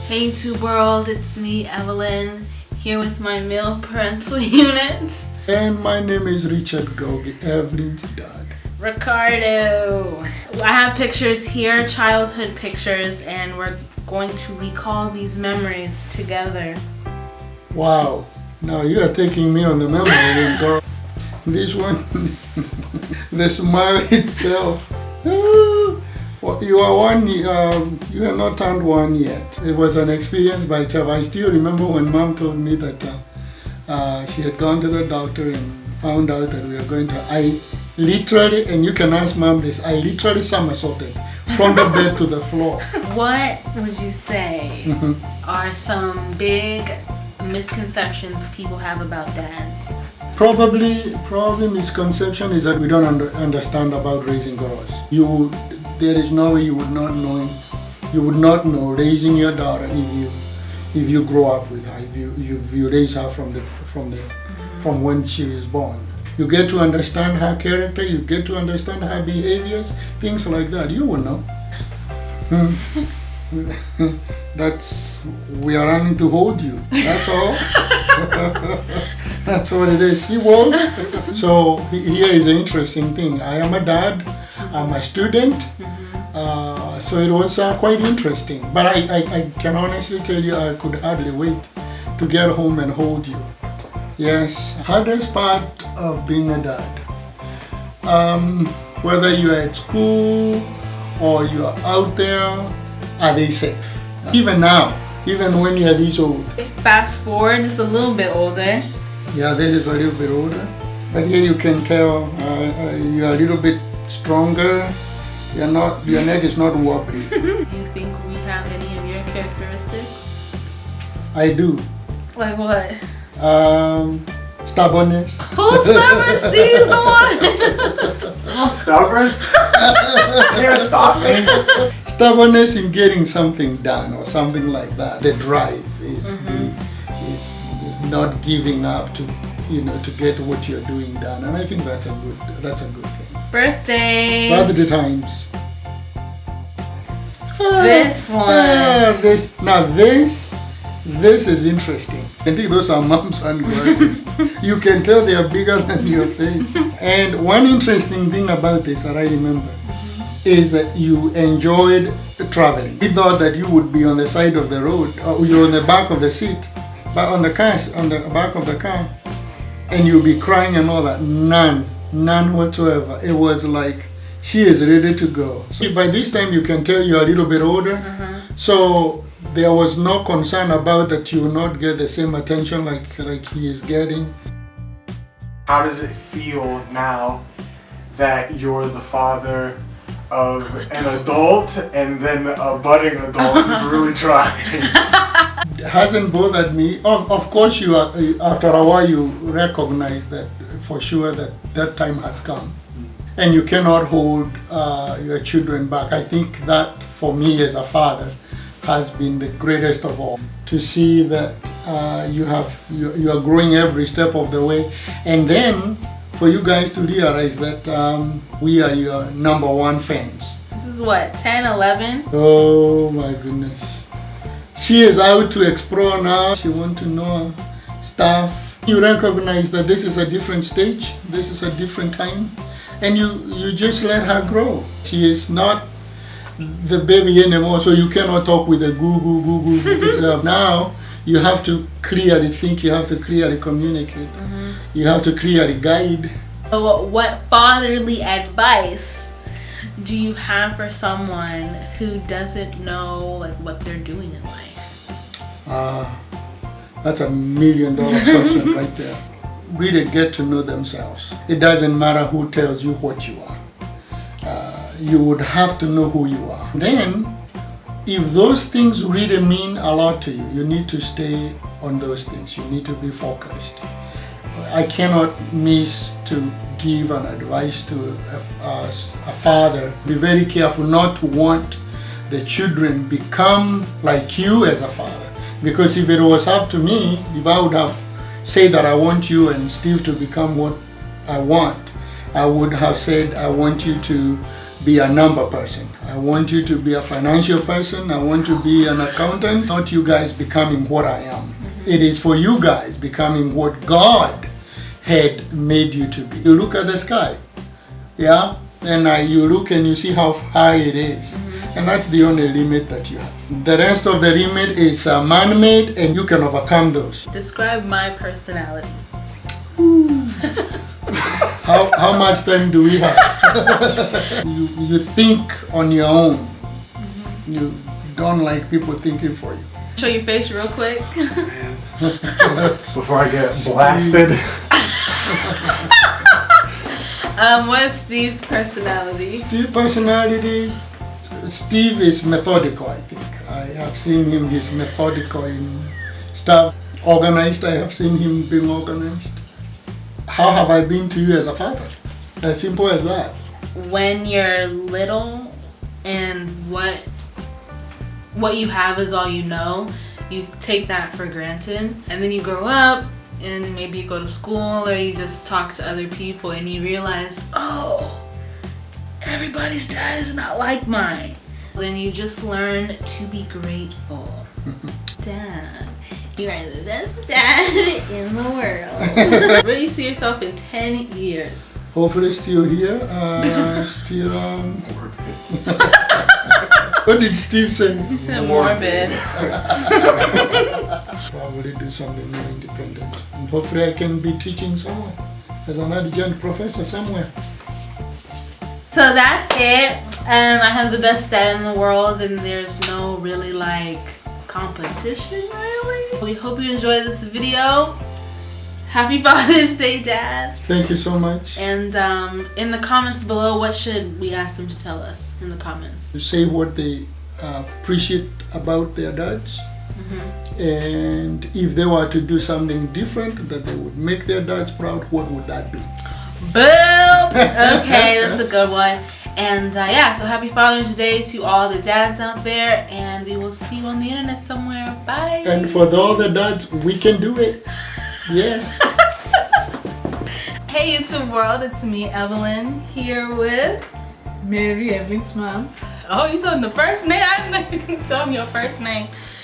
Hey YouTube world, it's me Evelyn, here with my male parental unit. And my name is Richard Gogi, Evelyn's dad. Ricardo. I have pictures here, childhood pictures, and we're going to recall these memories together. Wow, now you are taking me on the memory lane, girl. This one, the smile itself. Well, you are one. You have not turned one yet. It was an experience by itself. I still remember when Mom told me that she had gone to the doctor and found out that we were going to. I literally, and you can ask Mom this. I literally somersaulted from the bed to the floor. What would you say are some big misconceptions people have about dads? Probably misconception is that we don't understand about raising girls. There is no way you would not know raising your daughter if you grow up with her, if you raise her from when she was born. You get to understand her character, you get to understand her behaviors, things like that. You will know. We are running to hold you. That's all. That's what it is. See, well, so here is an interesting thing. I am a dad. I'm a student. So it was quite interesting. But I can honestly tell you, I could hardly wait to get home and hold you. Yes, hardest part of being a dad. Whether you're at school or you're out there, are they safe? Even now, even when you're this old. Fast forward just a little bit older. Yeah, this is a little bit older. But here you can tell you're a little bit stronger. Your neck is not wobbly. Do you think we have any of your characteristics? I do. Like what? Stubbornness. Who's stubborn? Steve, the one. I'm stubborn? Yeah, stop me. Stubbornness in getting something done or something like that. The drive is not giving up to get what you're doing done, and I think that's a good thing. Birthday times. This one. This is interesting. I think those are mom sunglasses. You can tell they are bigger than your face. And one interesting thing about this that I remember is that you enjoyed traveling. We thought that you would be on the side of the road, or you're on the back of the seat, but on the back of the car, and you'll be crying and all that. None whatsoever. It was like she is ready to go. So by this time you can tell you're a little bit older. So there was no concern about that you will not get the same attention like he is getting. How does it feel now that you're the father of an adult and then a budding adult who's really trying? It hasn't bothered me. Of course, you are, after a while you recognize that for sure that time has come, and you cannot hold your children back. I think that for me as a father has been the greatest of all, to see that you are growing every step of the way, and then for you guys to realize that we are your number one fans. This is what, 10, 11? Oh my goodness. She is out to explore now. She wants to know stuff. You recognize that this is a different stage, this is a different time, and you just let her grow. She is not the baby anymore, so you cannot talk with a goo. Now you have to clearly think, you have to clearly communicate, you have to clearly guide. So what fatherly advice do you have for someone who doesn't know what they're doing in life? That's $1 million question right there. Really get to know themselves. It doesn't matter who tells you what you are. You would have to know who you are. Then, if those things really mean a lot to you, you need to stay on those things. You need to be focused. I cannot miss to give an advice to a father. Be very careful not to want the children become like you as a father. Because if it was up to me, if I would have said that I want you and Steve to become what I want, I would have said I want you to be a number person. I want you to be a financial person. I want to be an accountant. Not you guys becoming what I am. It is for you guys becoming what God had made you to be. You look at the sky, yeah, and you look and you see how high it is. And that's the only limit that you have. The rest of the limit is man-made, and you can overcome those. Describe my personality. How much time do we have? you think on your own. You don't like people thinking for you. Show your face real quick. Before I get blasted. What's Steve's personality? Steve's personality, Steve is methodical, I think. I have seen him, he's methodical in stuff. Organized, I have seen him being organized. How have I been to you as a father? As simple as that. When you're little and what you have is all you know, you take that for granted. And then you grow up and maybe you go to school or you just talk to other people and you realize, oh, everybody's dad is not like mine. Then you just learn to be grateful. Dad, you are the best dad in the world. Where do you see yourself in 10 years? Hopefully still here, still What did Steve say? He said morbid. Probably do something more independent. And hopefully I can be teaching somewhere as an adjunct professor somewhere. So that's it. I have the best dad in the world and there's no really like competition really. We hope you enjoyed this video. Happy Father's Day, Dad. Thank you so much. And in the comments below, what should we ask them to tell us in the comments? To say what they appreciate about their dads. And if they were to do something different that they would make their dads proud, what would that be? Boom! Okay, that's a good one. And yeah, so happy Father's Day to all the dads out there. And we will see you on the internet somewhere. Bye. And for all the dads, we can do it. Yes. Hey YouTube world, it's me Evelyn here with Mary, Evelyn's mom. Oh, you told him the first name? I didn't know you can tell me your first name.